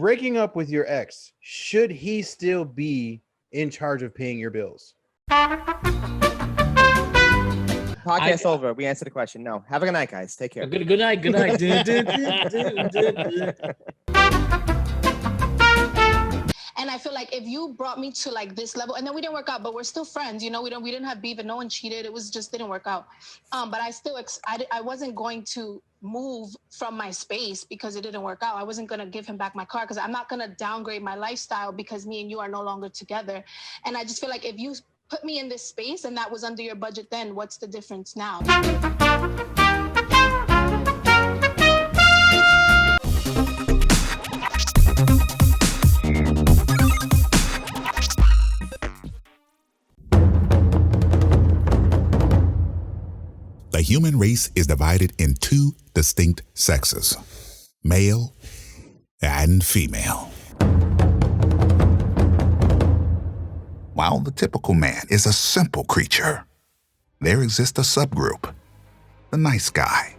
breaking up with your ex, should he still be in charge of paying your bills? Podcast over. We answered the question. No. Have a good night, guys. Take care. Good night. Good night. And I feel like if you brought me to like this level, and then we didn't work out, but we're still friends, you know, we didn't have beef and no one cheated. It was just didn't work out. But I still, I wasn't going to move from my space because it didn't work out. I wasn't going to give him back my car because I'm not going to downgrade my lifestyle because me and you are no longer together. And I just feel like if you put me in this space and that was under your budget, then what's the difference now? The human race is divided in two distinct sexes, male and female. While the typical man is a simple creature, there exists a subgroup, the nice guy,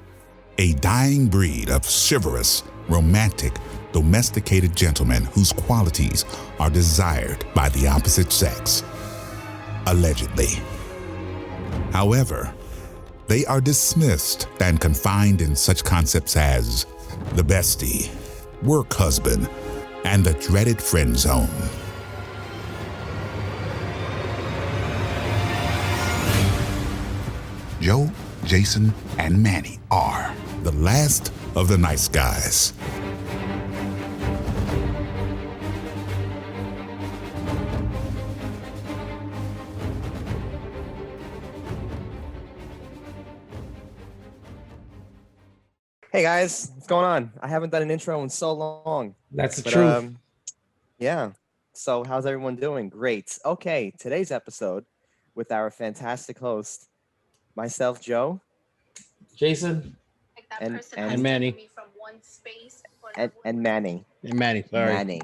a dying breed of chivalrous, romantic, domesticated gentlemen whose qualities are desired by the opposite sex, allegedly. However, they are dismissed and confined in such concepts as the bestie, work husband, and the dreaded friend zone. Joe, Jason, and Manny are the last of the nice guys. Hey guys, what's going on? I haven't done an intro in so long. That's the truth. Yeah. So how's everyone doing? Great. Okay, today's episode with our fantastic host, myself, Joe, Jason, and Manny. And Manny. Hey, Manny, sorry.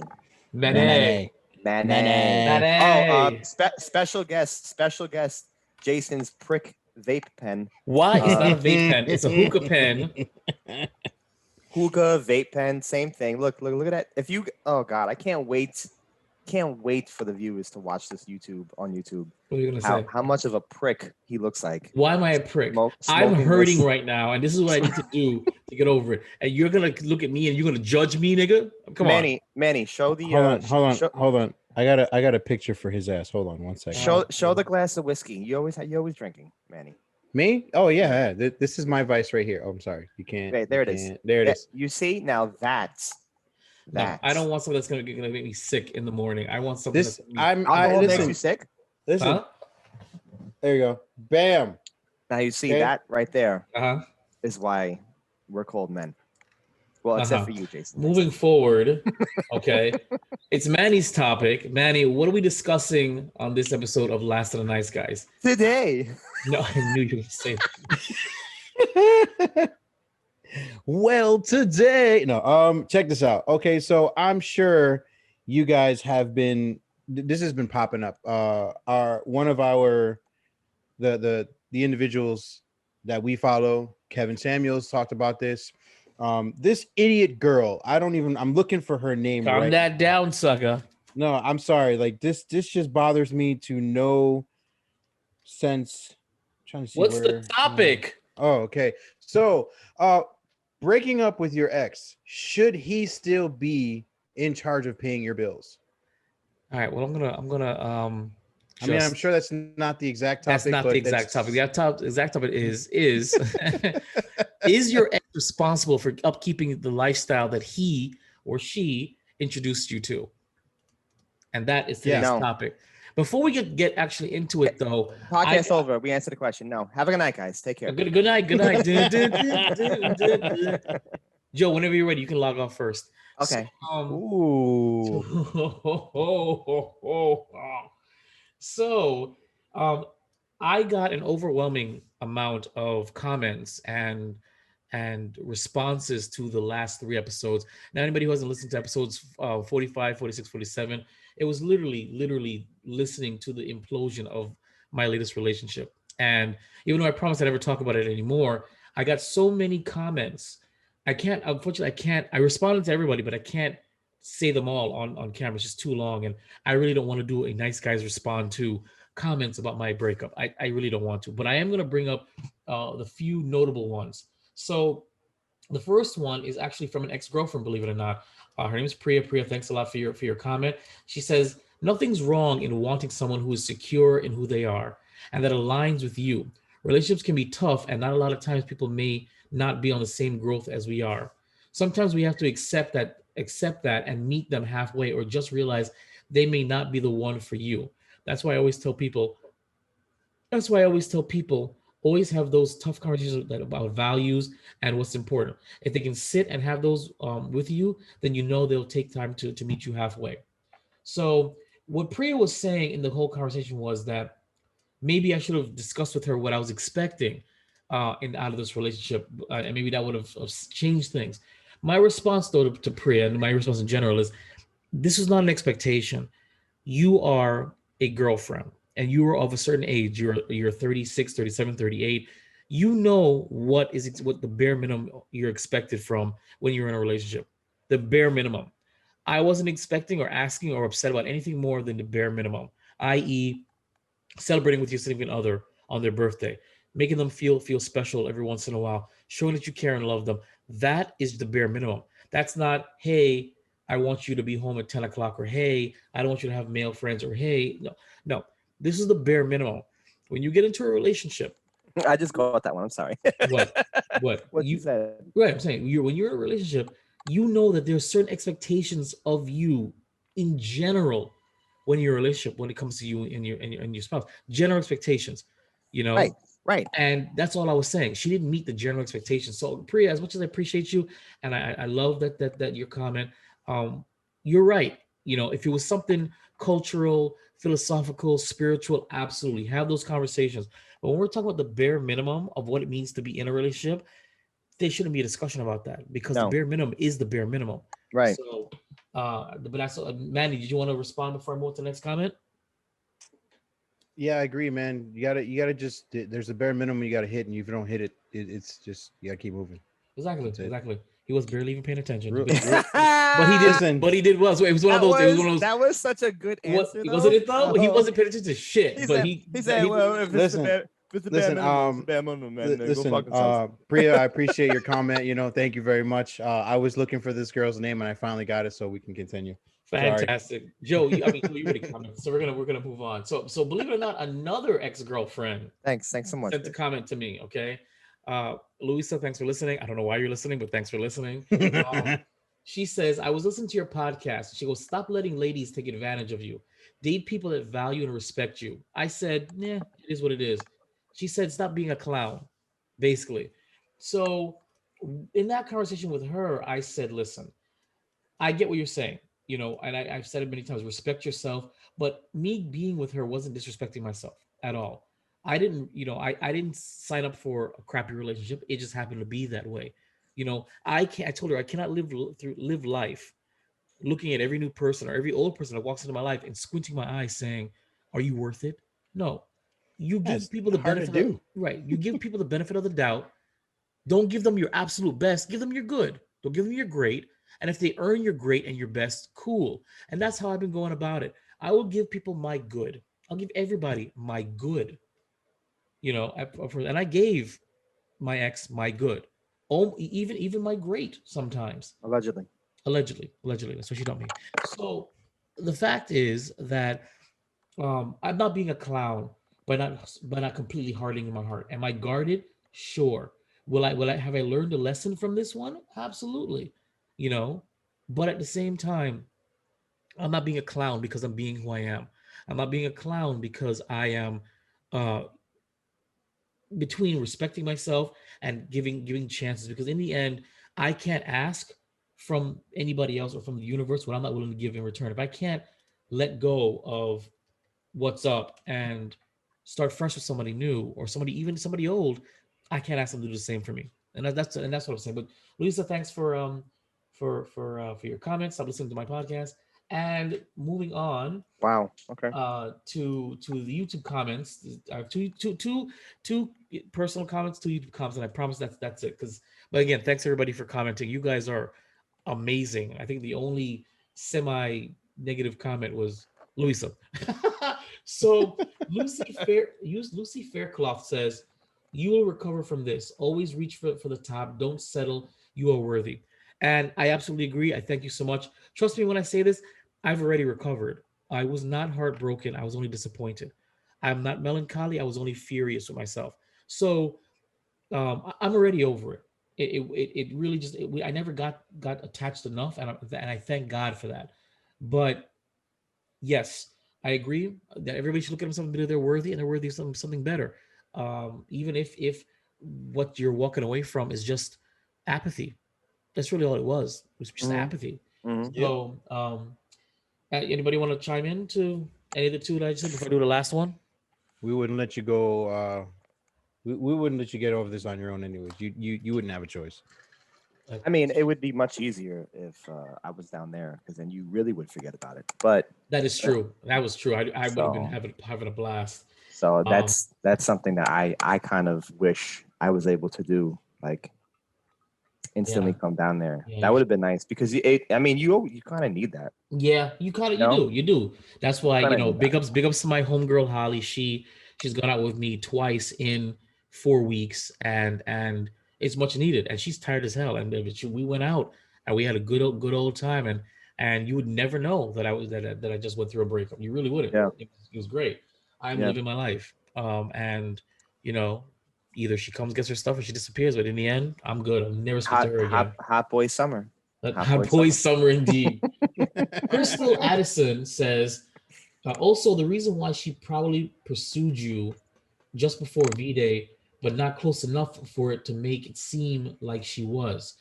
Manny. Oh, special guest, Jason's prick vape pen. Why? It's not a vape pen. It's a hookah pen. Hookah, vape pen, same thing. Look at that. If you, oh God, I can't wait for the viewers to watch this on YouTube. What are you gonna say? How much of a prick he looks like. Why am I a prick? I'm hurting right now, and this is what I need to do to get over it. And you're gonna look at me and you're gonna judge me, nigga? Come on. Manny, show the. Hold on. I got a picture for his ass. Hold on one second. Show the glass of whiskey. You always drinking, Manny. Me? Oh yeah. This is my vice right here. Oh, I'm sorry. You can't. Okay, there it is. There it is. You see now that's. No, I don't want something that's gonna make me sick in the morning. I want something This that's alcohol makes you sick. Listen. Huh? There you go. Bam. Now you see Okay. that right there Uh-huh. is why we're called men. Well, except for you, Jason. Moving forward, okay. It's Manny's topic. Manny, what are we discussing on this episode of Last of the Nice Guys? Today. No, I knew you were gonna say that. Well, today, check this out. Okay, so I'm sure you guys have been. This has been popping up. The individuals that we follow, Kevin Samuels, talked about this. This idiot girl. I'm looking for her name. Calm that down, sucker. No, I'm sorry. Like this just bothers me to no sense. I'm trying to see what's the topic. Oh, okay. So, breaking up with your ex, should he still be in charge of paying your bills? All right. Well, I'm gonna. I'm sure that's not the exact topic. That's not the exact topic. The exact topic is is your ex responsible for upkeeping the lifestyle that he or she introduced you to? And that is today's topic. Before we get actually into it, though, podcast over. We answered the question. No. Have a good night, guys. Take care. Good night. Joe, whenever you're ready, you can log on first. Okay. So, I got an overwhelming amount of comments and responses to the last 3 episodes. Now, anybody who hasn't listened to episodes 45, 46, 47, it was literally listening to the implosion of my latest relationship. And even though I promised I'd never talk about it anymore, I got so many comments. I responded to everybody, but I can't say them all on camera. It's just too long, and I really don't want to do a nice guys respond to comments about my breakup. I really don't want to, but I am going to bring up the few notable ones. So the first one is actually from an ex-girlfriend, believe it or not. Her name is Priya. Priya, thanks a lot for your comment. She says, nothing's wrong in wanting someone who is secure in who they are and that aligns with you. Relationships can be tough, and not a lot of times people may not be on the same growth as we are. Sometimes we have to accept that and meet them halfway, or just realize they may not be the one for you. That's why I always tell people always have those tough conversations about values and what's important. If they can sit and have those with you, then you know they'll take time to meet you halfway. So what Priya was saying in the whole conversation was that maybe I should have discussed with her what I was expecting in out of this relationship, and maybe that would have changed things. My response, though, to Priya, and my response in general is, this is not an expectation. You are a girlfriend and you are of a certain age. You're 36, 37, 38. You know what the bare minimum you're expected from when you're in a relationship. The bare minimum. I wasn't expecting or asking or upset about anything more than the bare minimum, i.e., celebrating with your significant other on their birthday, making them feel special every once in a while, showing that you care and love them. That is the bare minimum. That's not, hey, I want you to be home at 10 o'clock, or hey, I don't want you to have male friends, or hey, no. This is the bare minimum. When you get into a relationship, I just got that one. I'm sorry. what What you said. right? I'm saying when you're in a relationship, you know that there's certain expectations of you in general when you're in a relationship, when it comes to you and your spouse. General expectations, you know. Right. And that's all I was saying. She didn't meet the general expectations. So Priya, as much as I appreciate you, and I love that your comment, you're right. You know, if it was something cultural, philosophical, spiritual, absolutely have those conversations. But when we're talking about the bare minimum of what it means to be in a relationship, there shouldn't be a discussion about that, because the bare minimum is the bare minimum. Right. So, but that's Manny. Did you want to respond before I move to the next comment? Yeah, I agree, man. You gotta just, there's a bare minimum you gotta hit, and if you don't hit it, it's just, you gotta keep moving. Exactly. He was barely even paying attention. Real- But he did. Listen. But he did well. So it was one of those. It was one of those. That was such a good answer. Wasn't it though? He wasn't paying attention to shit. He said, well, if it's the bare, minimum, man, listen, go fuck themselves. Priya, I appreciate your comment. You know, thank you very much. I was looking for this girl's name, and I finally got it, so we can continue. Fantastic. Sorry. Joe, you already commented, so we're gonna move on. So believe it or not, another ex-girlfriend. Thanks so much. Sent a comment to me. Okay, Louisa, thanks for listening. I don't know why you're listening, but thanks for listening. She says, I was listening to your podcast. She goes, stop letting ladies take advantage of you. Date people that value and respect you. I said, yeah, it is what it is. She said, stop being a clown, basically. So in that conversation with her, I said, listen, I get what you're saying, you know, and I've said it many times, respect yourself. But me being with her wasn't disrespecting myself at all. I didn't, I didn't sign up for a crappy relationship. It just happened to be that way. You know, I told her I cannot live life looking at every new person or every old person that walks into my life and squinting my eyes saying, are you worth it? No. You give people the benefit right. You give people the benefit of the doubt. Don't give them your absolute best. Give them your good. Don't give them your great. And if they earn your great and your best, cool. And that's how I've been going about it. I will give people my good. I'll give everybody my good. You know, and I gave my ex my good. Oh, even my great sometimes. Allegedly. That's what she told me. So the fact is that I'm not being a clown, but not completely hardening my heart. Am I guarded? Sure. Will I have I learned a lesson from this one? Absolutely. You know, but at the same time, I'm not being a clown because I'm being who I am. I'm not being a clown because I am between respecting myself and giving chances, because in the end, I can't ask from anybody else or from the universe what I'm not willing to give in return. If I can't let go of what's up and start fresh with somebody new or somebody old, I can't ask them to do the same for me. And that's what I'm saying. But Lisa, thanks for your comments. Stop listening to my podcast. And moving on. Wow. Okay. To the YouTube comments. I have two personal comments, two YouTube comments, and I promise that's it. But again, thanks everybody for commenting. You guys are amazing. I think the only semi-negative comment was Louisa. So Lucy Faircloth says, "You will recover from this. Always reach for the top. Don't settle. You are worthy." And I absolutely agree. I thank you so much. Trust me when I say this, I've already recovered. I was not heartbroken. I was only disappointed. I'm not melancholy. I was only furious with myself. So I'm already over it. It really just I never got attached enough, and I thank God for that. But yes, I agree that everybody should look at themselves and they're worthy, and they're worthy of something better. Even if what you're walking away from is just apathy, that's really all it was. It was just apathy. So, anybody want to chime in to any of the two that I just said before I do the last one? We wouldn't let you go. We wouldn't let you get over this on your own, anyways. You wouldn't have a choice. I mean, it would be much easier if I was down there, because then you really would forget about it. But that is true. That was true. I would have been having a blast. So that's something that I kind of wish I was able to do, like instantly come down there. Yeah, that would have been nice, because you kind of need that. Yeah, you do. That's why, big ups to my homegirl Holly. She's gone out with me twice in 4 weeks, and it's much needed. And she's tired as hell. And we went out and we had a good old time. And you would never know that I just went through a breakup. You really wouldn't. Yeah. It was great. I'm living my life. And either she comes, gets her stuff, or she disappears. But in the end, I'm good. I'll never speak to her again. Hot boy summer. Hot boy summer indeed. Crystal Addison says, also the reason why she probably pursued you just before V-Day, but not close enough for it to make it seem like she was.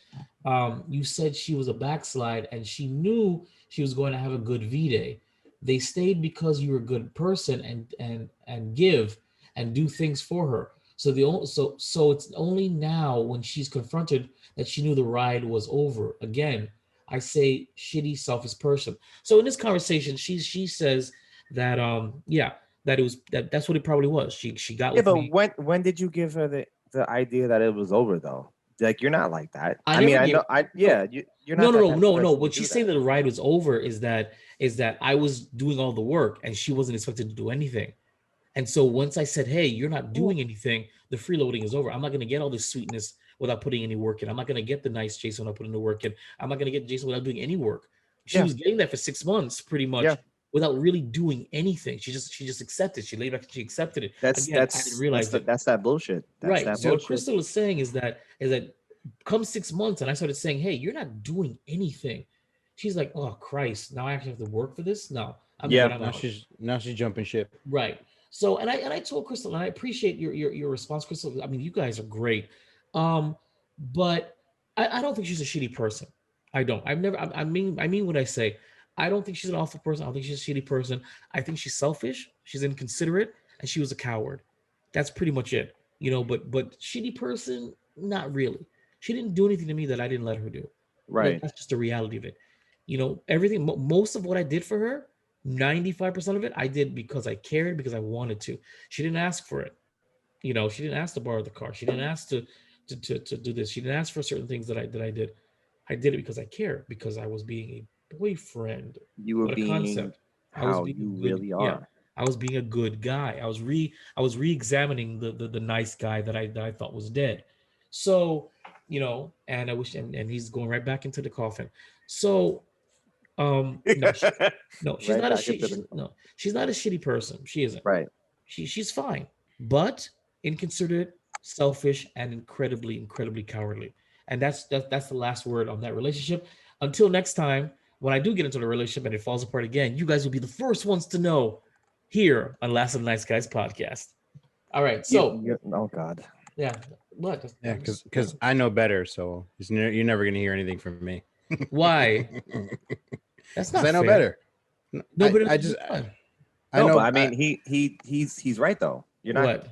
You said she was a backslide and she knew she was going to have a good V-Day. They stayed because you were a good person and give and do things for her. So it's only now when she's confronted that she knew the ride was over. Again, I say shitty, selfish person. So in this conversation, she says that that it was that's what it probably was. She got with me. But when did you give her the idea that it was over though? Like, you're not like that. You're not. No. What she's saying that the ride was over is that I was doing all the work and she wasn't expected to do anything. And so once I said, hey, you're not doing anything, the freeloading is over. I'm not going to get all this sweetness without putting any work in. I'm not going to get the nice Jason without putting the work in. I'm not going to get Jason without doing any work. She was getting that for 6 months pretty much without really doing anything. She just accepted. She laid back and she accepted it. I didn't realize that's that bullshit. Right. So what Crystal is saying is that come 6 months and I started saying, hey, you're not doing anything. She's like, oh Christ, now I actually have to work for this? No. Now she's jumping ship. Right. So and I told Crystal, and I appreciate your response, Crystal. I mean, you guys are great. But I don't think she's a shitty person. I don't. I mean what I say. I don't think she's an awful person. I don't think she's a shitty person. I think she's selfish, she's inconsiderate, and she was a coward. That's pretty much it. But shitty person, not really. She didn't do anything to me that I didn't let her do. Right. That's just the reality of it. Everything, most of what I did for her, 95% of it, I did because I cared, because I wanted to. She didn't ask for it. She didn't ask to borrow the car. She didn't ask to do this. She didn't ask for certain things that I did. I did it because I cared, because I was being a boyfriend. You were being how you really are. Yeah, I was being a good guy. I was re-examining the nice guy that I thought was dead. So, and I wish, and he's going right back into the coffin. So, no, she's not a shitty person. She isn't. Right. She's fine, but inconsiderate, selfish, and incredibly cowardly. And that's the last word on that relationship. Until next time, when I do get into the relationship and it falls apart again, you guys will be the first ones to know here on Last of the Nice Guys podcast. All right. So, oh God. Yeah. What? Yeah, because I know better. So you're never going to hear anything from me. Why? That's not. I know fair. better. No, but I know. But I mean, he's right though. You're not.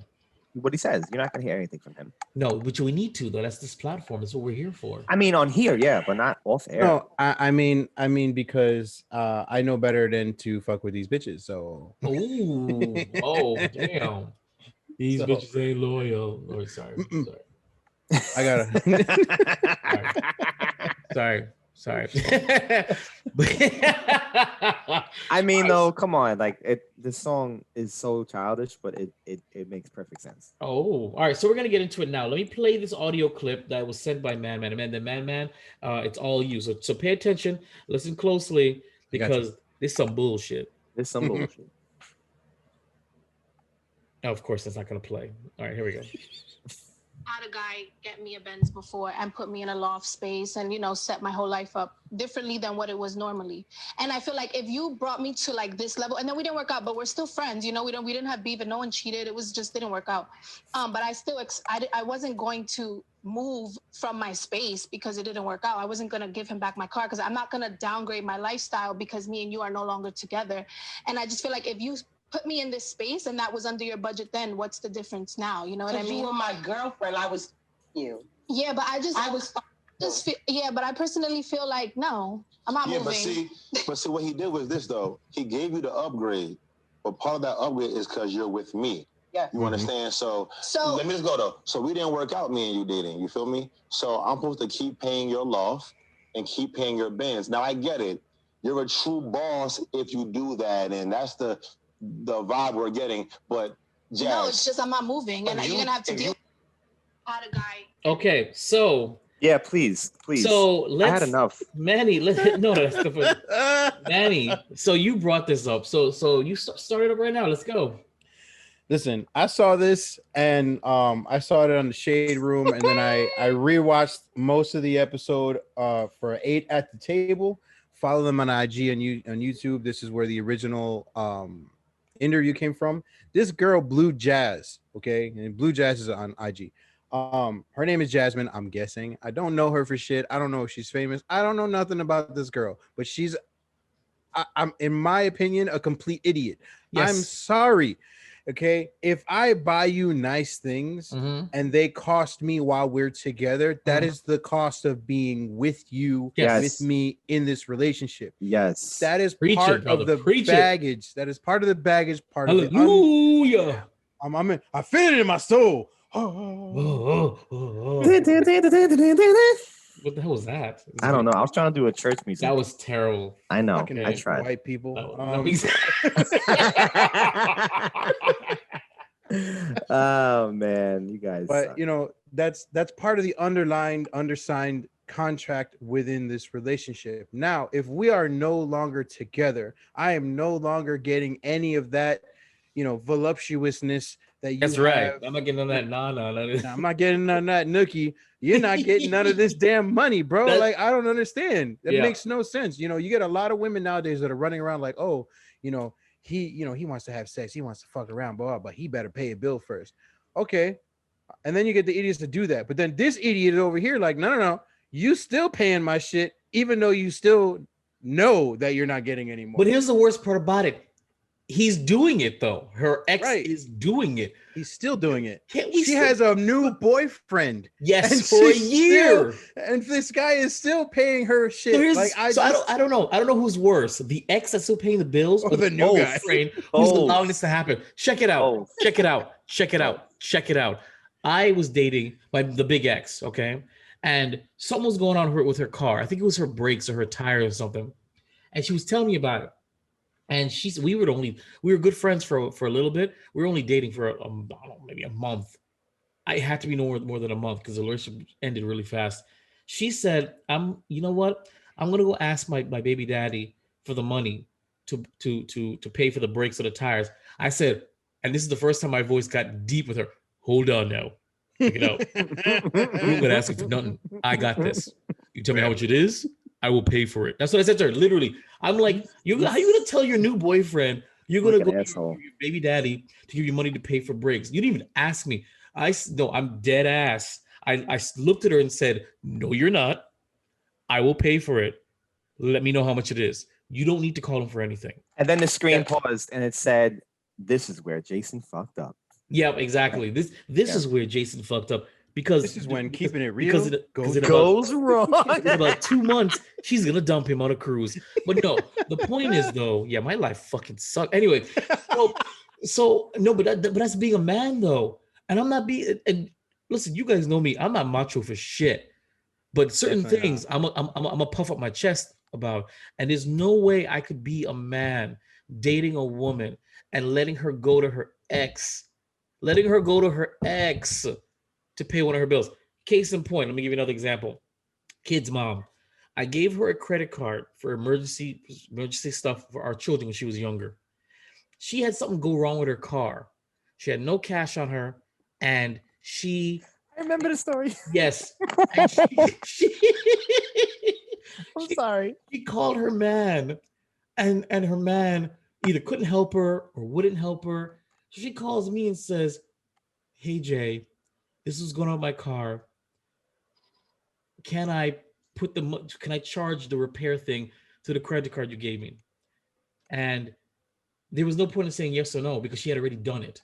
What he says, you're not gonna hear anything from him. No, which we need to though. That's this platform. That's what we're here for. I mean, on here, yeah, but not off air. No, I mean, because I know better than to fuck with these bitches. So. Oh, damn. These bitches ain't loyal. Oh, sorry. I gotta. Sorry. Sorry. I mean, though, come on, like this song is so childish, but it makes perfect sense. Oh, all right. So we're gonna get into it now. Let me play this audio clip that was sent by Man. It's all you. So pay attention, listen closely, because this is some bullshit. There's some bullshit. Oh, of course, that's not gonna play. All right, here we go. Had a guy get me a Benz before and put me in a loft space and, you know, set my whole life up differently than what it was normally. And I feel like if you brought me to like this level, and then we didn't work out, but we're still friends, you know, we didn't have beef and no one cheated. It was just didn't work out. But I still, I wasn't going to move from my space because it didn't work out. I wasn't going to give him back my car because I'm not going to downgrade my lifestyle because me and you are no longer together. And I just feel like if you put me in this space and that was under your budget, then what's the difference now? You know what I mean? You were my girlfriend. I was you. Yeah, but but I personally feel like no, I'm not moving. But see what he did was this though. He gave you the upgrade, but part of that upgrade is because you're with me. Yeah. You understand? So let me just go though. So we didn't work out, me and you dating. You feel me? So I'm supposed to keep paying your loft and keep paying your Benz. Now I get it. You're a true boss if you do that, and that's the vibe we're getting. But Jazz, no, it's just I'm not moving, and you're gonna have to deal. Had a guy. Okay, so yeah, please. So I had enough. Manny, Manny. So you brought this up. So you started up right now. Let's go. Listen, I saw this and I saw it on the Shade Room, and then I rewatched most of the episode for 8 at the Table. Follow them on IG and on YouTube. This is where the original interview came from. This girl, Blue Jazz, okay, and Blue Jazz is on IG. Her name is Jasmine. I'm guessing. I don't know her for shit. I don't know if she's famous. I don't know nothing about this girl, but she's, I'm in my opinion, a complete idiot. Yes. I'm sorry. Okay, if I buy you nice things and they cost me while we're together, that is the cost of being with you, with me in this relationship. Yes, that is part of the baggage. That is part of the baggage. Part of Hallelujah. I feel it in my soul. What the hell was that? I don't know. I was trying to do a church music. That was terrible. I know. Okay. I tried. White people. Oh man, you guys. But you know, that's part of the undersigned contract within this relationship. Now, if we are no longer together, I am no longer getting any of that, you know, voluptuousness that you That's have. right. I'm not getting on that. No. I'm not getting none of that nookie. You're not getting none of this damn money, bro. Like, I don't understand. That makes no sense. You know, you get a lot of women nowadays that are running around like, oh, you know, he wants to have sex. He wants to fuck around, blah, but he better pay a bill first. Okay. And then you get the idiots to do that. But then this idiot is over here like, no. You still paying my shit, even though you still know that you're not getting any more. But here's the worst part about it. He's doing it though. Her ex is doing it. He's still doing it. She has a new boyfriend. Yes, for a year. And this guy is still paying her shit. I don't know. I don't know who's worse. The ex that's still paying the bills or the new guy who's allowing this to happen. Check it out. Check it out. I was dating the big ex, okay? And something was going on with her car. I think it was her brakes or her tire or something. And she was telling me about it. And we were good friends for a little bit. We were only dating for I don't know, maybe a month. I had to be no more than a month because the relationship ended really fast. She said, you know what? I'm gonna go ask my baby daddy for the money to pay for the brakes or the tires. I said, and this is the first time my voice got deep with her. Hold on now. Check it out. You ain't gonna ask me for nothing. I got this. You tell me how much it is, I will pay for it. That's what I said to her. Literally, I'm like, how you gonna tell your new boyfriend you're gonna go to your baby daddy to give you money to pay for brakes? You didn't even ask me. I'm dead ass. I looked at her and said, no, you're not. I will pay for it. Let me know how much it is. You don't need to call him for anything. And then the screen paused and it said, this is where Jason fucked up. Yeah, exactly. This is where Jason fucked up. Because this is when keeping it real goes wrong. In about 2 months, she's gonna dump him on a cruise. But no, the point is though, my life fucking sucked. Anyway, so no, but that's being a man though, and I'm not being. And listen, you guys know me. I'm not macho for shit. But certain Definitely things I'm a puff up my chest about, and there's no way I could be a man dating a woman and letting her go to her ex, to pay one of her bills. Case in point, let me give you another example. Kid's mom. I gave her a credit card for emergency stuff for our children when she was younger. She had something go wrong with her car. She had no cash on her, and I remember the story. yes, and I'm sorry. she called her man, and her man either couldn't help her or wouldn't help her. So she calls me and says, "Hey Jay, this is going on my car. Can I can I charge the repair thing to the credit card you gave me?" And there was no point in saying yes or no because she had already done it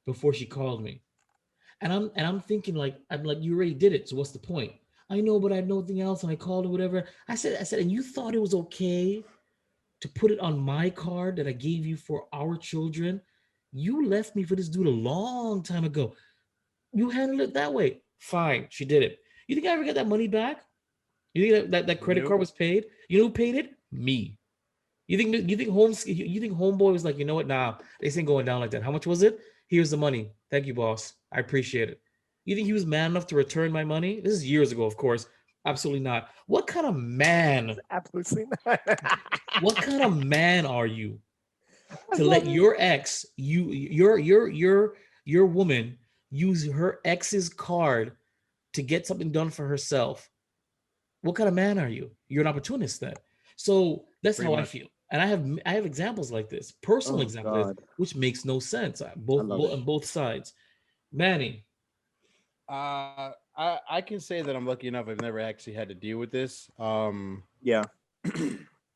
before she called me. And I'm thinking I'm like, you already did it, so what's the point? I know, but I had nothing else, and I called or whatever. I said, and you thought it was okay to put it on my card that I gave you for our children? You left me for this dude a long time ago. You handled it that way. Fine, she did it. You think I ever get that money back? You think that credit card was paid? You know who paid it? Me. You think homeboy was like, you know what? Nah, this ain't going down like that. How much was it? Here's the money. Thank you, boss. I appreciate it. You think he was man enough to return my money? This is years ago, of course. Absolutely not. What kind of man? Absolutely not. What kind of man are you to let your ex, your woman use her ex's card to get something done for herself? What kind of man are you? You're an opportunist then. So that's Pretty how I much. feel. And I have examples like this, personal examples, which makes no sense. On both sides. Manny. I can say that I'm lucky enough. I've never actually had to deal with this. Yeah.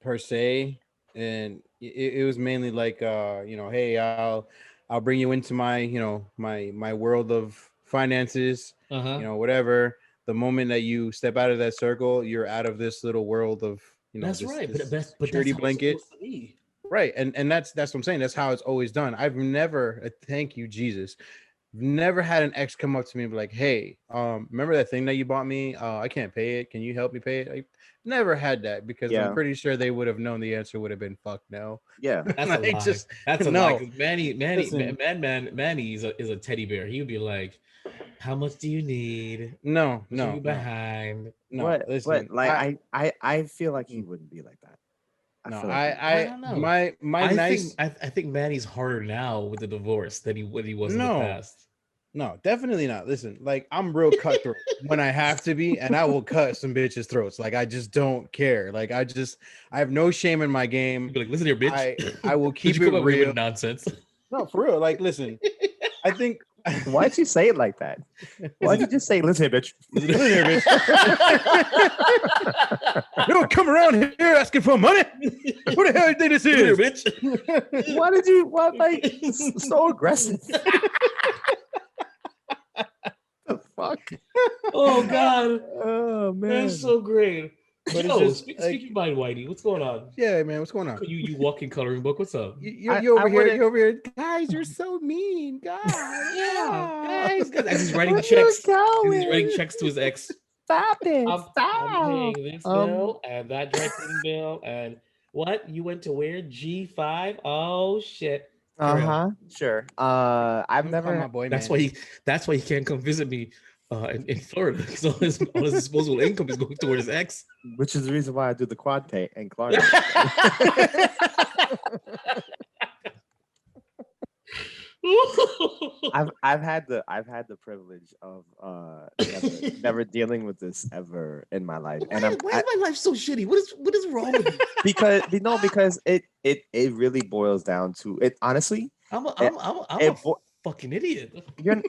Per se, and it was mainly like, hey, I'll bring you into my, my world of finances, whatever. The moment that you step out of that circle, you're out of this little world of, That's this, right, this but security that's blanket. supposed to be. Right, and that's what I'm saying. That's how it's always done. I've never, thank you, Jesus, never had an ex come up to me and be like, "Hey, remember that thing that you bought me? I can't pay it. Can you help me pay it?" I never had that because I'm pretty sure they would have known the answer would have been "fuck no." Yeah, that's a lie. That's a no. lie. Manny is a teddy bear. He would be like, "How much do you need? No, Are you behind?" No, listen. But like I feel like he wouldn't be like that. I don't know. I think Manny's harder now with the divorce than he was in the past. No, definitely not. Listen, like, I'm real cutthroat when I have to be, and I will cut some bitches' throats. Like, I just don't care. Like, I have no shame in my game. You'd be like, listen here, bitch. I will keep it real. With nonsense. No, for real. Like, listen, I think. Why'd you say it like that? Why'd you just say, "Listen here, bitch"? Listen here, bitch. You don't come around here asking for money. Who the hell do you think this is? Here, bitch. Why like so aggressive? The fuck? Oh God. Oh man. That's so great. But Yo, speaking of mind, Whitey, what's going on? Yeah, man, what's going on? You walking coloring book. What's up? You're over here. You're over here. Guys, you're so mean. God. Guys. As he's writing checks. He's writing checks to his ex. Stop it. I'm paying this bill and that dry cleaning bill. And what? You went to where? G5? Oh shit. Sure. I've never. My boy, that's man. why he can't come visit me in Florida, because all his disposable income is going toward his ex. Which is the reason why I do the quad pay and Clark. I've had the privilege of never dealing with this ever in my life. Why is my life so shitty? What is wrong with me? Because it really boils down to it. Honestly, I'm a fucking idiot.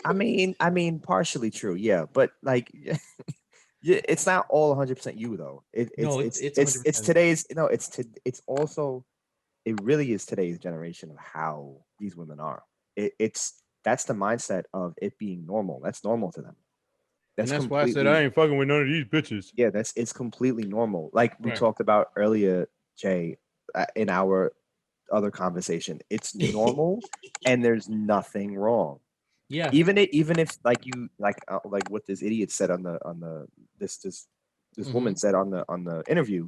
I mean, partially true, yeah, but like, it's not all 100% you though. It's today's. No, it's also, it really is today's generation of how these women are. That's the mindset of it being normal. That's normal to them. That's why I said I ain't fucking with none of these bitches. Yeah, it's completely normal. Like we talked about earlier, Jay, in our other conversation. It's normal, and there's nothing wrong. Yeah. Even if like you like what this idiot said on the this this woman said on the interview,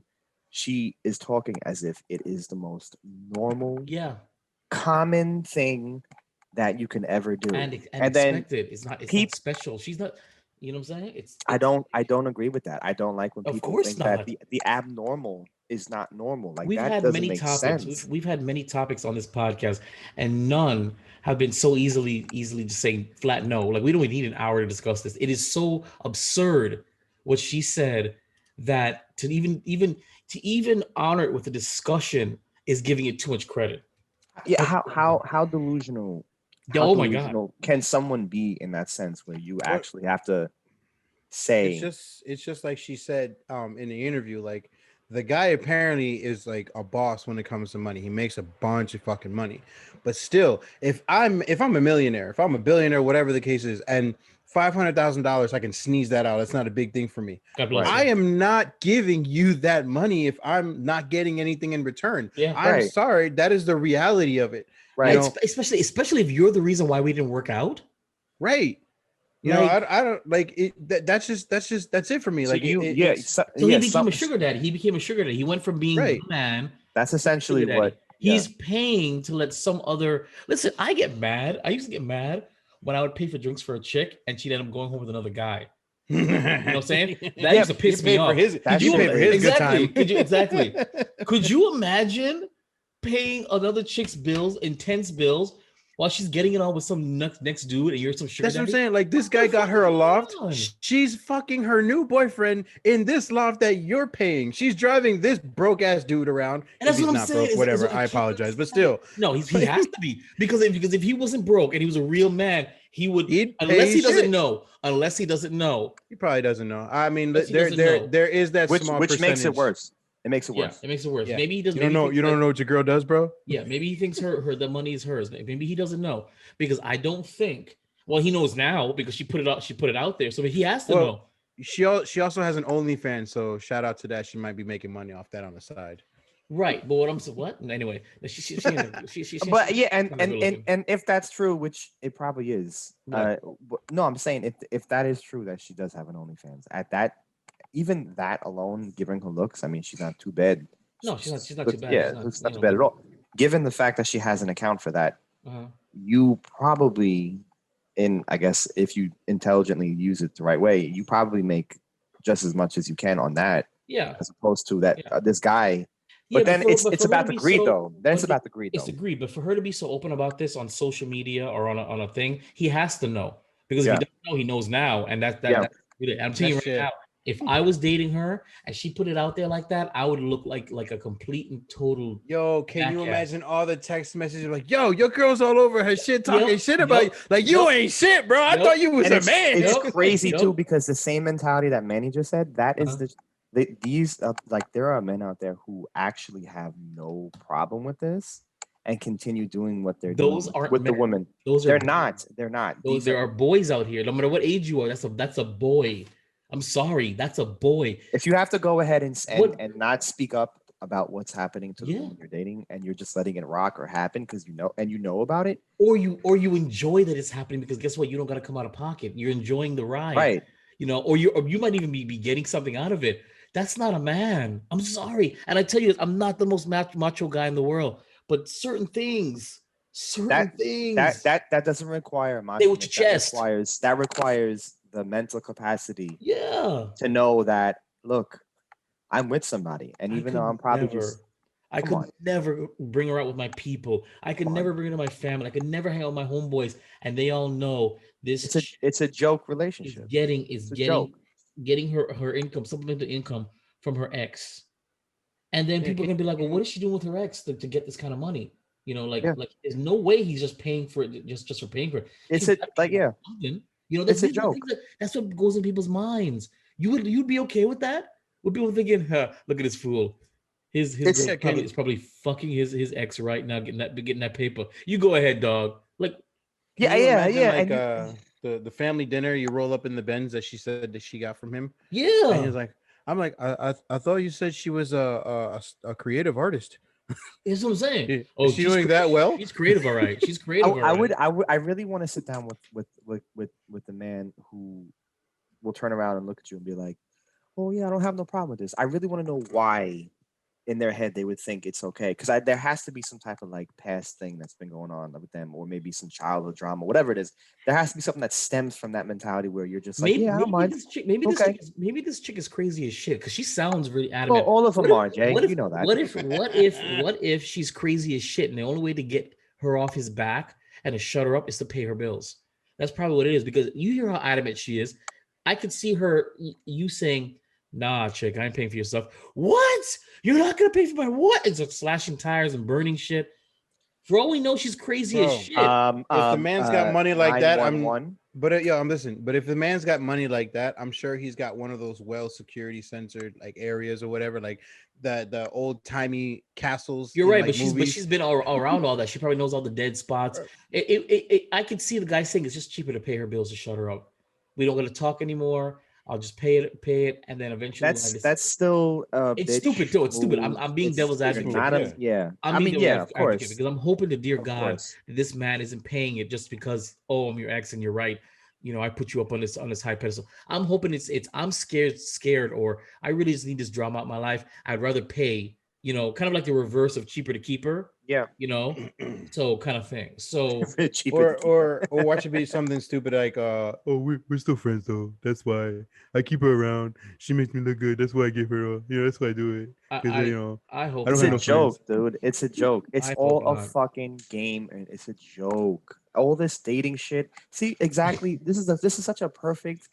she is talking as if it is the most normal, common thing that you can ever do, and then expected. It's not special. She's not. You know what I'm saying? It's I don't agree with that. I don't like when people think not. that the abnormal is not normal. Like we've that had doesn't many make topics. sense. We've had many topics on this podcast, and none have been so easily just saying flat no. Like we don't need an hour to discuss this. It is so absurd what she said that to even honor it with a discussion is giving it too much credit. Yeah, how delusional? Oh my God! Can someone be in that sense where you actually have to say? It's just like she said in the interview. Like the guy apparently is like a boss when it comes to money. He makes a bunch of fucking money, but still, if I'm a millionaire, if I'm a billionaire, whatever the case is, and $500,000, I can sneeze that out. That's not a big thing for me. I am not giving you that money if I'm not getting anything in return. I'm sorry. That is the reality of it. Right. You know? Especially if you're the reason why we didn't work out. Right. You know, I don't like it. That's it for me. So like he became a sugar daddy. He went from being a man. That's essentially what he's paying to let some other. Listen, I get mad. I used to get mad when I would pay for drinks for a chick and she'd end up going home with another guy. You know what I'm saying? That used to piss me off. Exactly. Could you imagine paying another chick's bills, intense bills, while she's getting it on with some next dude and you're some sugar daddy? What I'm saying. Like this guy got her a loft. She's fucking her new boyfriend in this loft that you're paying. She's driving this broke ass dude around. And that's what I'm saying. Broke, whatever. I apologize, but still. No, he has to be because if he wasn't broke and he was a real man, he would. Unless he doesn't know. He probably doesn't know. I mean, there is that small which percentage. makes it worse. It makes it worse. It makes it worse. Yeah. Maybe he doesn't. You don't know what your girl does, bro. Yeah, maybe he thinks the money is hers. Maybe he doesn't know because I don't think. Well, he knows now because she put it out there. So he has to know. She also has an OnlyFans, so shout out to that. She might be making money off that on the side. Right, but what I'm saying, what anyway? But yeah, and if that's true, which it probably is. No, I'm saying if that is true that she does have an OnlyFans at that. Even that alone, giving her looks, I mean, she's not too bad. No, she's not too bad. Yeah, it's not too bad at all. Given the fact that she has an account for that, you probably, I guess, if you intelligently use it the right way, you probably make just as much as you can on that. Yeah. As opposed to that this guy. But then it's about the greed, though. Then it's about the greed, though. It's the greed. But for her to be so open about this on social media or on a thing, he has to know because if he doesn't know, he knows now, and that's really. I'm telling you right now. If I was dating her and she put it out there like that, I would look like a complete and total. Yo, can you imagine all the text messages like, "Yo, your girl's all over her shit, talking shit about you. Like you ain't shit, bro. I thought you was a man." It's crazy too because the same mentality that Manny just said. That is these like there are men out there who actually have no problem with this and continue doing what they're doing with the women. They're not. There are boys out here. No matter what age you are, that's a boy. I'm sorry, that's a boy. If you have to go ahead and not speak up about what's happening to the woman you're dating, and you're just letting it rock or happen because you know about it, or you enjoy that it's happening because guess what? You don't got to come out of pocket. You're enjoying the ride, right? You know, or you might even be getting something out of it. That's not a man. I'm sorry, and I tell you, I'm not the most macho guy in the world, but certain things. That doesn't require macho. Stay with your chest. That requires the mental capacity to know that look, I'm with somebody, and even though I'm probably I could never bring her out with my people. I could never bring her to my family. I could never hang out with my homeboys, and they all know this. It's a joke relationship. Getting her income, supplemental income from her ex, and then people are gonna be like, well, what is she doing with her ex to get this kind of money? You know, like there's no way he's just paying for it just for paying for it. You know, that's a joke. That's what goes in people's minds. You'd be okay with that? Would people thinking, look at this fool. His girl is probably fucking his ex right now, getting that paper. You go ahead, dog. Like, the family dinner you roll up in the Benz that she said that she got from him. Yeah, and he's like, I thought you said she was a creative artist. That's what I'm saying. Is she doing that well? She's creative, all right. She's creative. I really want to sit down with the man who will turn around and look at you and be like, well, yeah, I don't have no problem with this. I really want to know why in their head they would think it's okay, because there has to be some type of like past thing that's been going on with them, or maybe some childhood drama, whatever it is. There has to be something that stems from that mentality where you're just like, Maybe, yeah, I don't maybe mind. this chick, maybe this Okay. chick is, maybe this chick is crazy as shit because she sounds really Well, adamant. all of them are, Jay. What if, You know that. what if she's crazy as shit and the only way to get her off his back and to shut her up is to pay her bills? That's probably what it is, because you hear how adamant she is. I could see her, you saying, nah, chick, I ain't paying for your stuff. What? You're not gonna pay for my what? It's like slashing tires and burning shit. For all we know, she's crazy as shit. If the man's got money like that, I'm listening. But if the man's got money like that, I'm sure he's got one of those well security censored like areas or whatever, like the old timey castles. You're right, like, but she's been around all that. She probably knows all the dead spots. I could see the guy saying it's just cheaper to pay her bills to shut her up. We don't gotta talk anymore. I'll just pay it, and then eventually that's still it's stupid too. It's stupid. I'm being devil's advocate. Of course, because I'm hoping to dear God that this man isn't paying it just because I'm your ex and you're right. You know, I put you up on this high pedestal. I'm hoping it's I'm scared, or I really just need this drama out of my life. I'd rather pay, kind of like the reverse of cheaper to keep her. Yeah. So kind of thing. So or watch it be something stupid like we're still friends though. That's why I keep her around. She makes me look good. That's why I give her that's why I do it. Because I hope it's a joke, dude. It's a joke. It's all a fucking game, and it's a joke. All this dating shit. See, exactly. This is such a perfect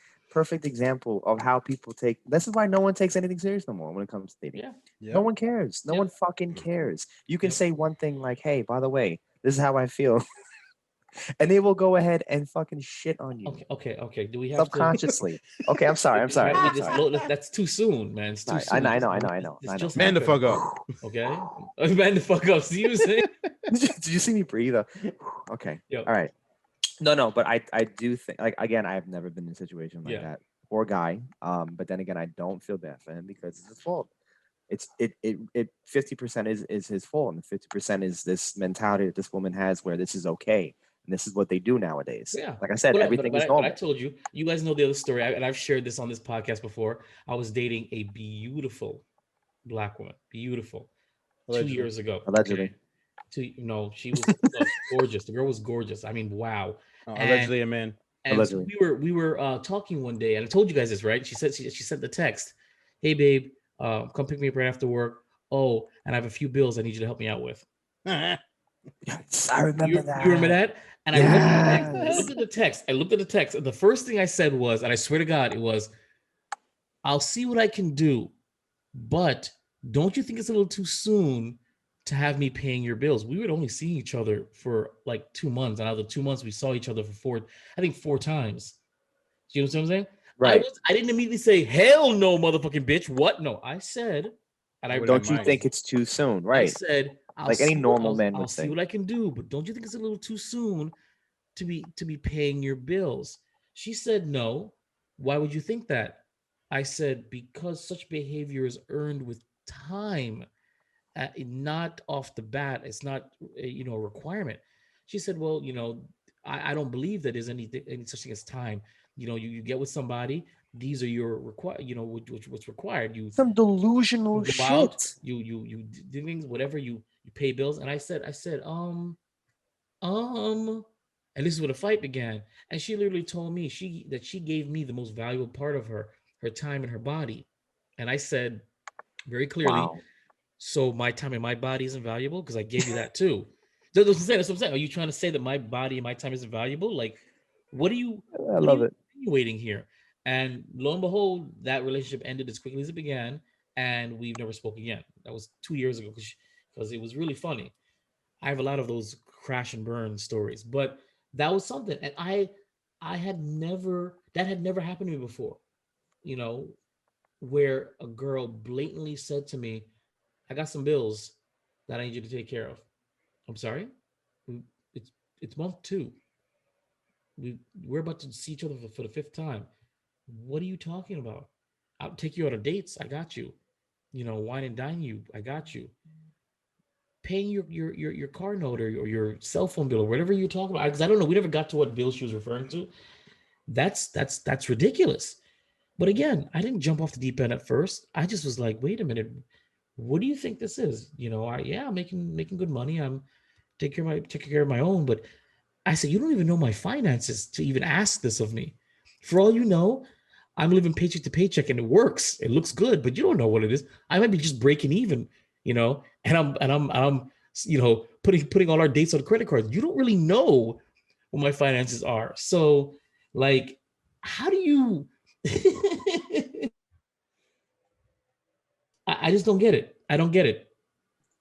example of how people take. This is why no one takes anything serious no more when it comes to dating. Yeah. No one cares. No one fucking cares. You can say one thing like, "Hey, by the way, this is how I feel," and they will go ahead and fucking shit on you. Okay. Do we have subconsciously? Okay, I'm sorry. That's too soon, man. It's too soon. I know. Man the fuck up. Okay, man the fuck up. See what I'm saying? Did you see me breathe? Okay. All right. No, but I do think, like, again, I have never been in a situation like that. Poor guy. But then again, I don't feel bad for him because it's his fault. It 50% is his fault, and 50% is this mentality that this woman has where this is okay, and this is what they do nowadays. Yeah, like I said, everything is normal. But I told you, you guys know the other story, and I've shared this on this podcast before. I was dating a beautiful black woman, beautiful, allegedly. 2 years ago. Allegedly. She was gorgeous. The girl was gorgeous. I mean, wow. Allegedly a man. And so we were talking one day, and I told you guys this, right? She said she sent the text, "Hey babe, come pick me up right after work. Oh, and I have a few bills I need you to help me out with." Yes, I remember that. You remember that? And I looked at the text. And the first thing I said was, and I swear to God, it was, "I'll see what I can do, but don't you think it's a little too soon to have me paying your bills?" We would only see each other for like 2 months. And out of the 2 months, we saw each other for 4 times. Do you know what I'm saying? Right. I didn't immediately say, "Hell no, motherfucking bitch." What? No, I said, and don't you think it's too soon? Right. I said, like any normal man would say. I'll see what I can do, but don't you think it's a little too soon to be paying your bills? She said, "No. Why would you think that?" I said, "Because such behavior is earned with time, not off the bat. It's not a requirement." She said, "Well, I don't believe that there's any such thing as time. You get with somebody. These are your what's required. You some delusional you shit. Out, you do things, whatever. You pay bills." And I said, and this is where the fight began. And she literally told me that she gave me the most valuable part of her time and her body. And I said very clearly, wow. So my time and my body isn't valuable because I gave you that too. That's what I'm saying. Are you trying to say that my body and my time isn't valuable? Like, what are you? I love it. Waiting here, and lo and behold, that relationship ended as quickly as it began, and we've never spoke again. That was 2 years ago because it was really funny. I have a lot of those crash and burn stories, but that was something, and that had never happened to me before. Where a girl blatantly said to me, "I got some bills that I need you to take care of." I'm sorry? It's month 2. We're about to see each other for the 5th time. What are you talking about? I'll take you out on dates. I got you. Wine and dine you. I got you. Paying your car note or your cell phone bill or whatever you're talking about. Because I don't know. We never got to what bill she was referring to. That's ridiculous. But again, I didn't jump off the deep end at first. I just was like, wait a minute, what do you think this is? I'm making good money. I'm taking care of my own. But I said, you don't even know my finances to even ask this of me. For all you know, I'm living paycheck to paycheck and it works. It looks good, but you don't know what it is. I might be just breaking even, and I'm putting all our dates on credit cards. You don't really know what my finances are. So like, how do you I just don't get it. I don't get it.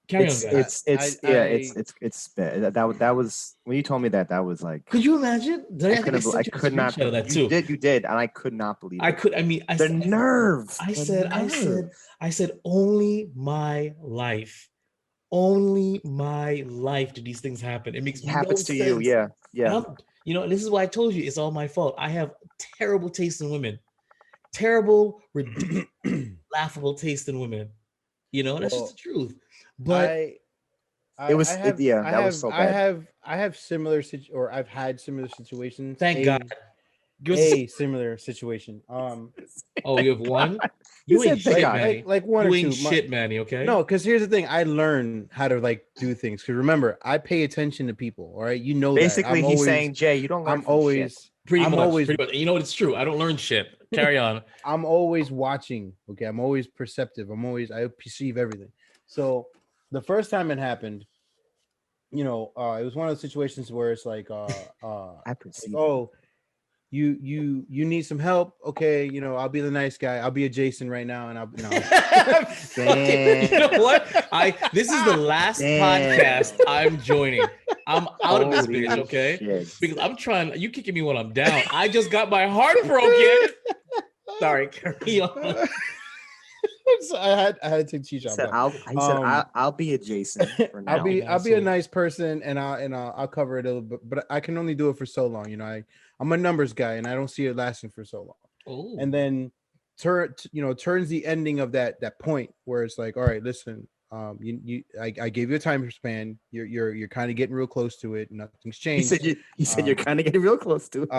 Carry on, guys. It's that was when you told me that was like. Could you imagine? I could not. That too. You did, and I could not believe it. The nerve. I said, only my life. Only my life do these things happen. It makes happens no to sense. you, yeah. And this is why I told you it's all my fault. I have terrible taste in women. Terrible, ridiculous, laughable taste in women. That's just the truth. But that was so bad. I have similar or I've had similar situations. Thank God. Similar situation. Oh, you have one? You ain't shit, Manny. Like one you or two. Ain't shit, Manny, okay? No, because here's the thing. I learn how to like do things. Because remember, I pay attention to people. All right, Basically, he's saying, Jay, you don't learn. I'm always shit. Pretty much. It's true. I don't learn shit. Carry on. I'm always watching. Okay, I'm always perceptive. I perceive everything. So the first time it happened, it was one of those situations where it's like, I perceive. You need some help. Okay, I'll be the nice guy. I'll be a Jason right now, and I'll. You know what? This is the last podcast I'm joining. I'm out of this bitch, okay? Shit. Because I'm trying. You kicking me when I'm down. I just got my heart broken. Sorry, carry on. So I had to teach out. I'll be a Jason. For now. I'll be a nice person, and I'll cover it a little bit, but I can only do it for so long. I'm a numbers guy, and I don't see it lasting for so long. Oh. And then turns the ending of that point where it's like, all right, listen, I gave you a time span. You're kind of getting real close to it. Nothing's changed. He said you're kind of getting real close to it.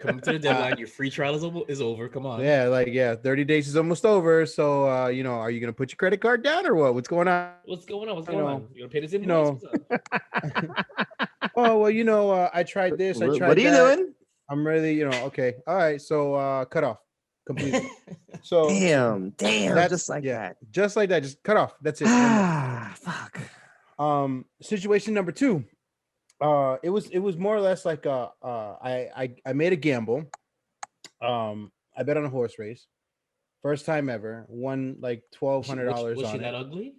Come to the deadline. Your free trial is over. Come on. Yeah, 30 days is almost over. So are you gonna put your credit card down or what? What's going on? What's going on? You gonna pay this invoice? Oh well, I tried this. I tried that. What are you doing? I'm really, okay. All right, so cut off completely. So damn, that's just like that. Just like that, just cut off. That's it. Fuck. Situation number 2. It was more or less like I made a gamble. I bet on a horse race. First time ever. Won like $1,200 Was on she it. that ugly?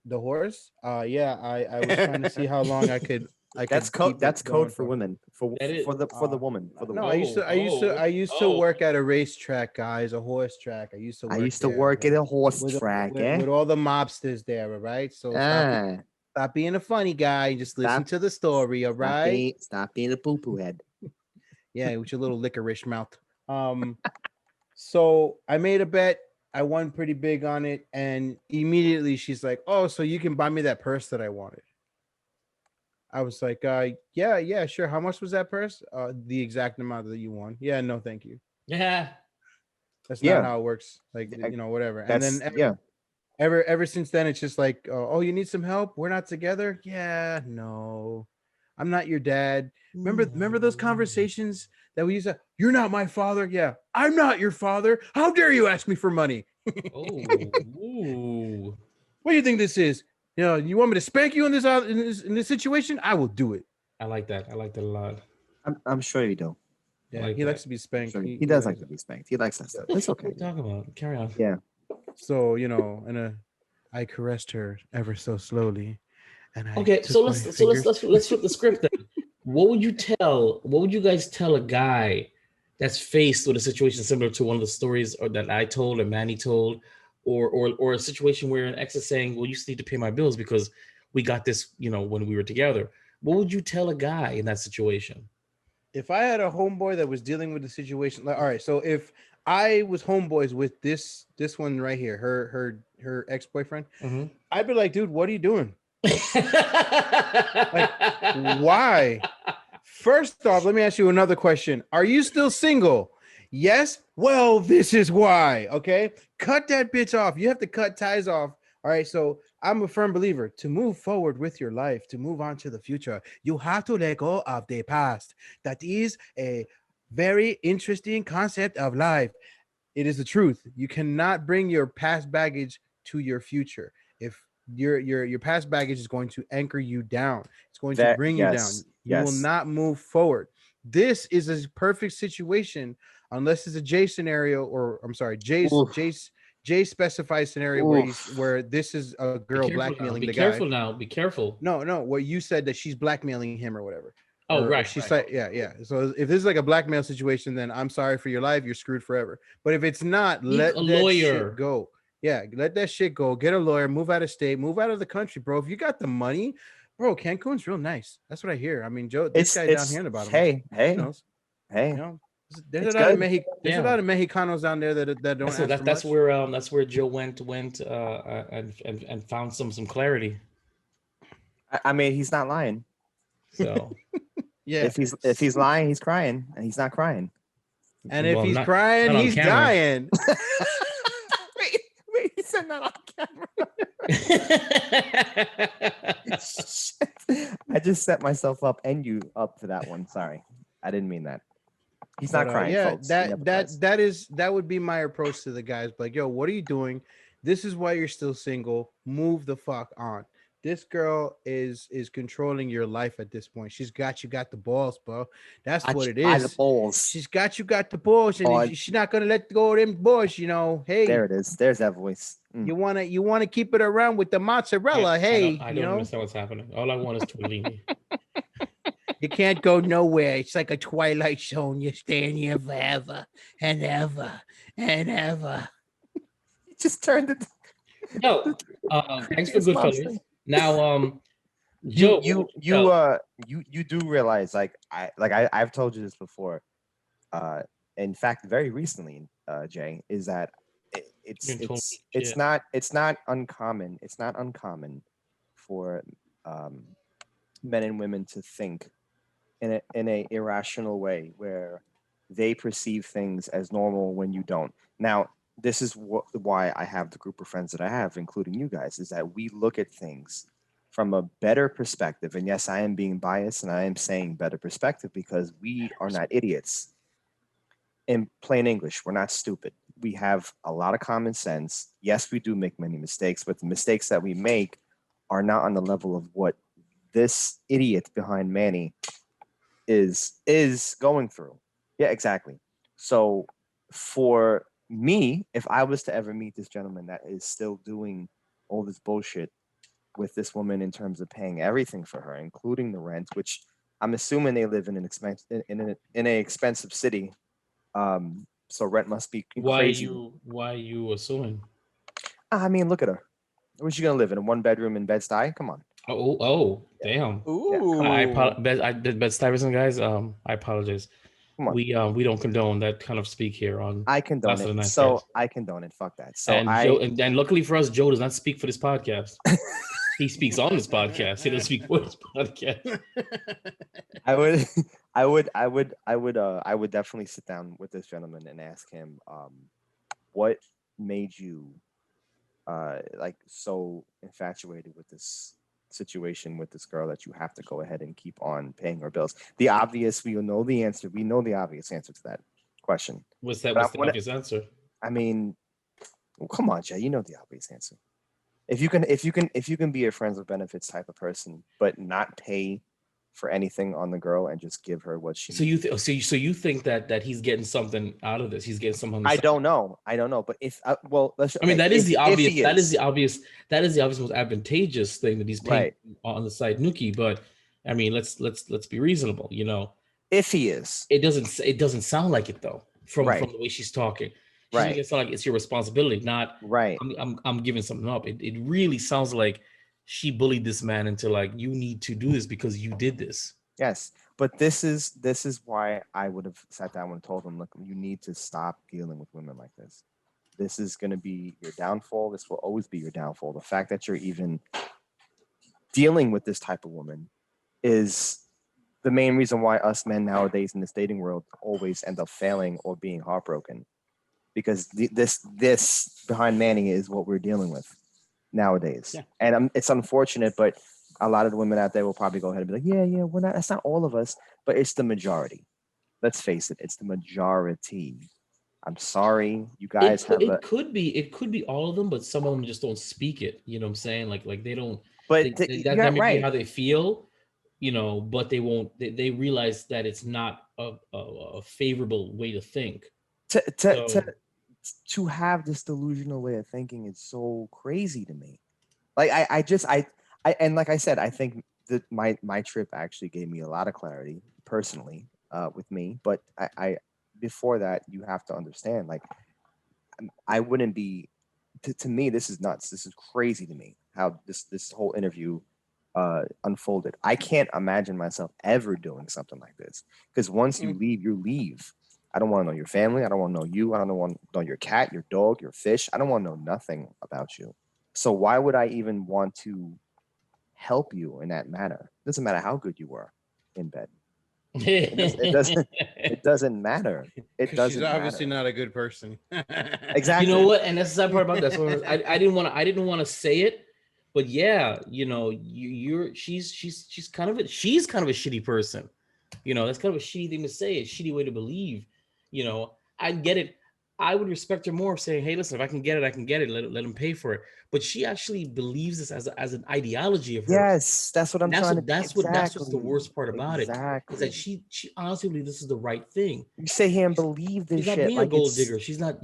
The horse? Yeah, I was trying to see how long I could. That's code for women. For the woman. No, I used to work at a racetrack, guys, a horse track. I used to work at a horse track, with all the mobsters there, all right? So stop being a funny guy and just listen to the story, all right? Stop being a poo-poo head. Yeah, with your little licorice mouth. So I made a bet. I won pretty big on it, and immediately she's like, "Oh, so you can buy me that purse that I wanted." I was like, yeah, sure. How much was that purse? The exact amount that you won. Yeah, no, thank you. Yeah. That's not how it works. Like, whatever. And then ever since then, it's just like, oh, you need some help? We're not together? Yeah, no. I'm not your dad. Remember those conversations that we used to, you're not my father? Yeah, I'm not your father. How dare you ask me for money? Ooh. What do you think this is? You want me to spank you in this situation? I will do it. I like that. I like that a lot. I'm sure you do. Yeah, he likes to be spanked. Sure he does like to be spanked. He likes that stuff. It's okay. What are you talking about? Carry on. Yeah. So I caressed her ever so slowly, and let's flip the script then. What would you guys tell a guy that's faced with a situation similar to one of the stories that I told and Manny told? Or a situation where an ex is saying, well, you just need to pay my bills because we got this, when we were together. What would you tell a guy in that situation? If I had a homeboy that was dealing with the situation, all right. So if I was homeboys with this one right here, her ex-boyfriend, mm-hmm. I'd be like, dude, what are you doing? Like, why? First off, let me ask you another question. Are you still single? Yes? Well, this is why. Okay. Cut that bitch off. You have to cut ties off. All right. So I'm a firm believer to move forward with your life, to move on to the future. You have to let go of the past. That is a very interesting concept of life. It is the truth. You cannot bring your past baggage to your future. If your past baggage is going to anchor you down, it's going to bring you down. You will not move forward. This is a perfect situation, unless it's a Jay scenario, or I'm sorry, Jay specified scenario where this is a girl blackmailing the guy. Be careful now. Be careful. No, what you said that she's blackmailing him or whatever. Oh, right. She's like, yeah. So if this is like a blackmail situation, then I'm sorry for your life. You're screwed forever. But if it's not, let that shit go. Yeah, let that shit go. Get a lawyer. Move out of state. Move out of the country, bro. If you got the money, bro, Cancun's real nice. That's what I hear. I mean, Joe, this guy down here in the bottom. Hey. You know, there's a lot of Mexicanos down there that don't. That's where Joe went and found some clarity. I mean, he's not lying. So yeah, if he's lying, he's crying, and he's not crying. And if he's crying, he's dying. Wait, he said not on camera. I just set myself up and you up for that one. Sorry, I didn't mean that. He's not crying. Yeah, folks. that would be my approach to the guys. Like, yo, what are you doing? This is why you're still single. Move the fuck on. This girl is controlling your life at this point. She's got you got the balls, bro. That's what it is. The balls. She's got you got the balls, and she's not gonna let go of them balls. You know, hey, there it is. There's that voice. You wanna keep it around with the mozzarella. I don't understand what's happening. All I want is Tortellini. You can't go nowhere. It's like a Twilight Zone. You're staying here forever and ever and ever. You just turned it. No, thanks for Goodfellas. Now, Joe, you do realize, I've told you this before. In fact, very recently, Jay, is that it's not uncommon. It's not uncommon for men and women to think in a irrational way where they perceive things as normal when you don't. Now, this is why I have the group of friends that I have, including you guys, is that we look at things from a better perspective. And yes, I am being biased, and I am saying better perspective because we are not idiots. In plain English, we're not stupid. We have a lot of common sense. Yes, we do make many mistakes, but the mistakes that we make are not on the level of what this idiot behind Manny is going through. Yeah, exactly. So for me, if I was to ever meet this gentleman that is still doing all this bullshit with this woman in terms of paying everything for her, including the rent, which I'm assuming they live in an expensive city, so rent must be crazy. Why you assuming? I mean, look at her. Where's she gonna live, in a 1-bedroom in Bed-Stuy? Come on. Oh, damn. Ooh. Bed-Stuy guys. I apologize. We don't condone that kind of speak here on. I condone it. So I condone it. Fuck that. So and luckily for us, Joe does not speak for this podcast. He speaks on this podcast. He doesn't speak for this podcast. I would definitely sit down with this gentleman and ask him, what made you so infatuated with this situation with this girl that you have to go ahead and keep on paying her bills? We know the answer. We know the obvious answer to that question. What's the obvious answer? I mean, well, come on, Jay. You know the obvious answer. If you can be a friends with benefits type of person, but not pay for anything on the girl and just give her what she. So you think that he's getting something out of this? He's getting something. I don't know, but if that is the obvious most advantageous thing that he's paying on the site, Nuki. But I mean, let's be reasonable. You know, if he is, it doesn't sound like it though from the way she's talking. Right. It sounds like it's your responsibility, not right. I'm giving something up. It really sounds like she bullied this man into like, you need to do this because you did this. Yes, but this is why I would have sat down and told him, look, you need to stop dealing with women like this. This is going to be your downfall. This will always be your downfall. The fact that you're even dealing with this type of woman is the main reason why us men nowadays in this dating world always end up failing or being heartbroken, because this behind Manny is what we're dealing with nowadays. Yeah. And it's unfortunate, but a lot of the women out there will probably go ahead and be like, yeah, we're not. That's not all of us, but it's the majority. Let's face it, it's the majority. I'm sorry, you guys it could be all of them, but some of them just don't speak it. You know what I'm saying? Like they don't. But that may be how they feel, but they won't. They realize that it's not a favorable way to think. To have this delusional way of thinking is so crazy to me. Like I and like I said, I think that my trip actually gave me a lot of clarity personally with me. But I before that, you have to understand, like, I wouldn't be, to me, this is nuts. This is crazy to me how this whole interview unfolded. I can't imagine myself ever doing something like this, because once you leave, you leave. I don't want to know your family. I don't want to know you. I don't want to know your cat, your dog, your fish. I don't want to know nothing about you. So why would I even want to help you in that manner? It doesn't matter how good you were in bed. It doesn't matter. It doesn't. She's obviously not a good person. Exactly. You know what? And that's the sad part about that. So I didn't want to say it, but yeah, she's kind of a shitty person. That's kind of a shitty thing to say, a shitty way to believe. I get it. I would respect her more saying, hey, listen, if I can get it, I can get it. Let him pay for it. But she actually believes this as an ideology of hers. Yes, that's what I'm trying to. That's what's the worst part about it. Is that she honestly believes this is the right thing. You say here and believe this shit. She's not being a gold digger. She's not,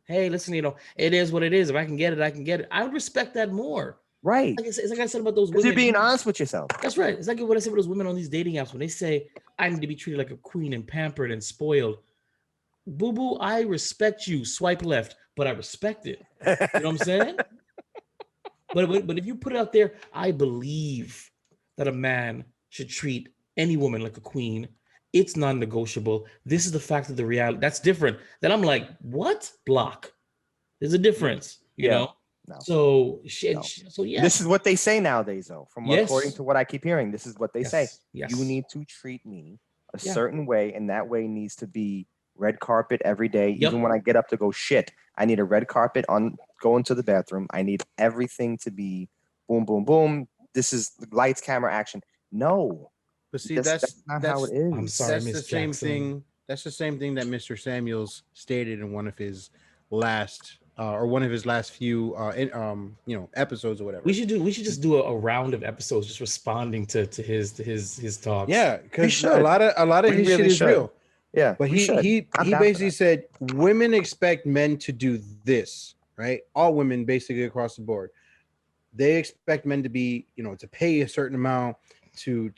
hey, listen, it is what it is. If I can get it, I can get it. I would respect that more. Right. It's like I said about those women. You're being honest with yourself. That's right. It's like what I said about those women on these dating apps when they say, I need to be treated like a queen and pampered and spoiled. Boo boo, I respect you. Swipe left, but I respect it. You know what I'm saying? But if you put it out there, I believe that a man should treat any woman like a queen. It's non-negotiable. This is the fact of the reality. That's different. Then I'm like, what? Block. There's a difference, you know? No. So yeah. This is what they say nowadays, though. According to what I keep hearing, this is what they say. Yes. You need to treat me a certain way, and that way needs to be red carpet every day. Yep. Even when I get up to go shit, I need a red carpet on going to the bathroom. I need everything to be boom, boom, boom. This is lights, camera, action. No. But see, that's not how it is. I'm sorry, that's the same thing. That's the same thing that Mr. Samuels stated in one of his last few episodes or whatever. We should just do a round of episodes just responding to his talks. Yeah, because a lot of his shit is real. Yeah, but he basically said women expect men to do this, right? All women basically across the board. They expect men to be, to pay a certain amount, to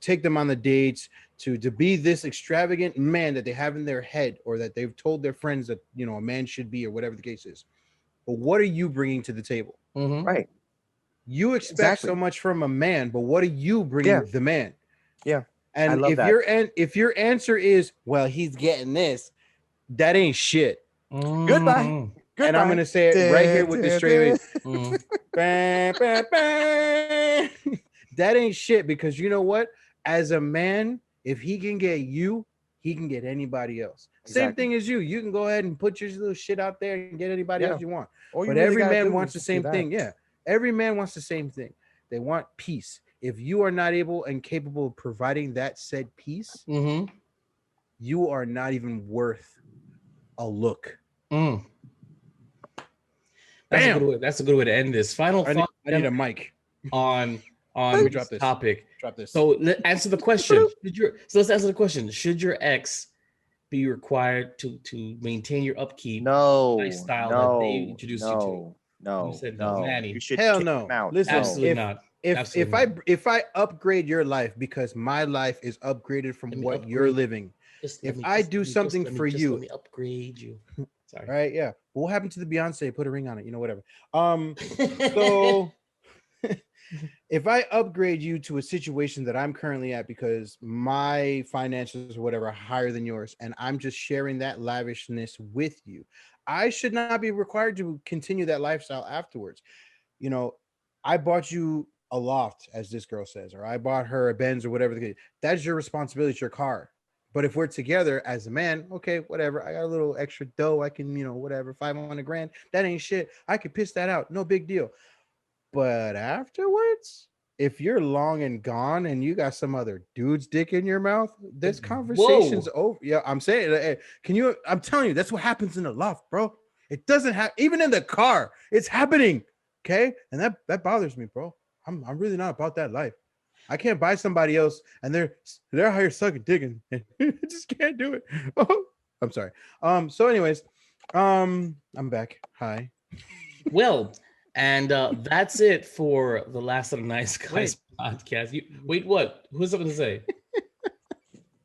take them on the dates, to be this extravagant man that they have in their head, or that they've told their friends that a man should be, or whatever the case is. But what are you bringing to the table? Mm-hmm. Right. You expect so much from a man, but what are you bringing the man? Yeah. And if your answer is, well, he's getting this, that ain't shit. Mm-hmm. Goodbye. And I'm gonna say it right here with this straight that ain't shit, because you know what? As a man, if he can get you, he can get anybody else. Exactly. Same thing as you. You can go ahead and put your little shit out there and get anybody else you want. But every man wants the same thing. Yeah. Every man wants the same thing. They want peace. If you are not able and capable of providing that said peace, you are not even worth a look. That's a good way to end this. Final thought. I need a mic on this topic. Drop this. So let's answer the question. Let's answer the question. Should your ex be required to maintain your upkeep lifestyle that they introduced you to? No. You said no. Manny. You should hell no. Listen, absolutely not. If I upgrade your life because my life is upgraded from what you're living, if I do something for you, let me upgrade you. Sorry. Right? Yeah. What happened to the Beyonce? Put a ring on it. Whatever. So if I upgrade you to a situation that I'm currently at because my finances or whatever are higher than yours, and I'm just sharing that lavishness with you, I should not be required to continue that lifestyle afterwards. I bought you a loft, as this girl says, or I bought her a Benz or whatever the case. That's your responsibility. It's your car. But if we're together as a man, okay, whatever. I got a little extra dough. I can, whatever, 500 grand. That ain't shit. I could piss that out. No big deal. But afterwards, if you're long and gone and you got some other dude's dick in your mouth, this conversation's over. Yeah, I'm saying, I'm telling you, that's what happens in the loft, bro. It doesn't have, even in the car, it's happening. Okay. And that bothers me, bro. I'm really not about that life. I can't buy somebody else and they're out here sucking dick and I just can't do it. Oh, I'm sorry. So anyways, I'm back. Hi. Well, and that's it for the Last of the Nice Guys podcast. Wait, what? Who's something to say?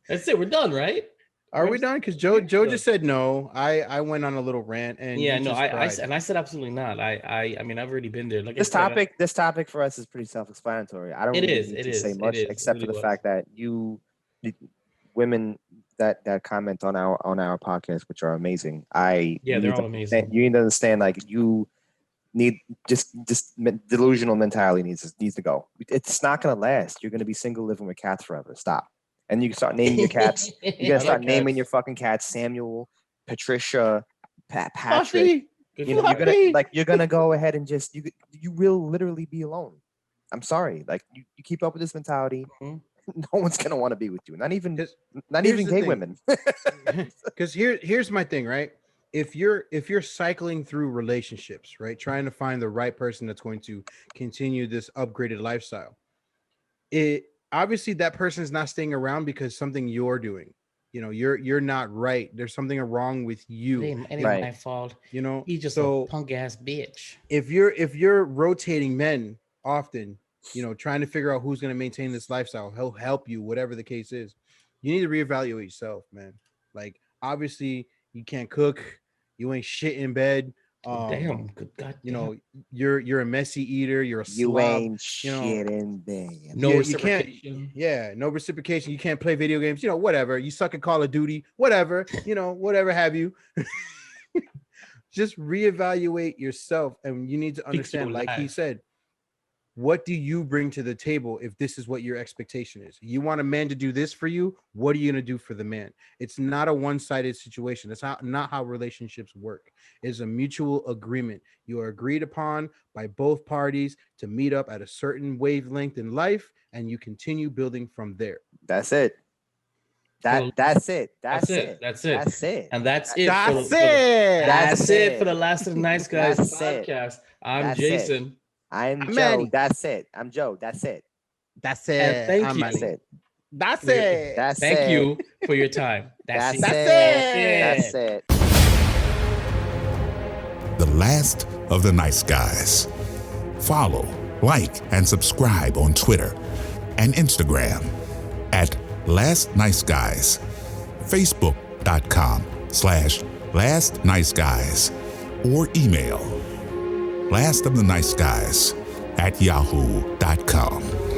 That's it. We're done, right? Are we done? Because Joe just said no. I went on a little rant and I said absolutely not. I mean I've already been there. Like this topic for us is pretty self-explanatory. I don't need to say much except for the fact that women that comment on our podcast, which are amazing. They're all amazing. You need to understand, like, you need just delusional mentality needs to go. It's not gonna last. You're gonna be single living with cats forever. Stop. And you can start naming your cats. You're gonna start naming your fucking cats Samuel, Patricia, Patrick. You're gonna go ahead and just you will literally be alone. I'm sorry. Like you keep up with this mentality, no one's gonna want to be with you. Not even gay women. Because here's my thing, right? If you're cycling through relationships, right, trying to find the right person that's going to continue this upgraded lifestyle, obviously that person is not staying around because something you're doing. You're not right. There's something wrong with you. It ain't my fault. He's just a punk ass bitch. If you're rotating men often, trying to figure out who's going to maintain this lifestyle, he'll help you, whatever the case is. You need to reevaluate yourself, man. Like, obviously you can't cook. You ain't shit in bed. Damn, good God. You're a messy eater. You're a slob. You ain't shit in bed. No reciprocation. No reciprocation. You can't play video games. Whatever. You suck at Call of Duty. Whatever. Whatever have you. Just reevaluate yourself, and you need to understand, like he said, what do you bring to the table if this is what your expectation is? You want a man to do this for you? What are you going to do for the man? It's not a one-sided situation. That's not how relationships work. It's a mutual agreement. You are agreed upon by both parties to meet up at a certain wavelength in life, and you continue building from there. That's it. That's it. And that's it for the Last of the Nice Guys podcast. I'm Jason. I'm Joe. That's it. I'm Joe. That's it. That's it. And thank you. That's it. Thank you for your time. That's it. The Last of the Nice Guys. Follow, like, and subscribe on Twitter and Instagram at Last Nice Guys, Facebook.com/Last Nice Guys, or email lastoftheniceguys@yahoo.com.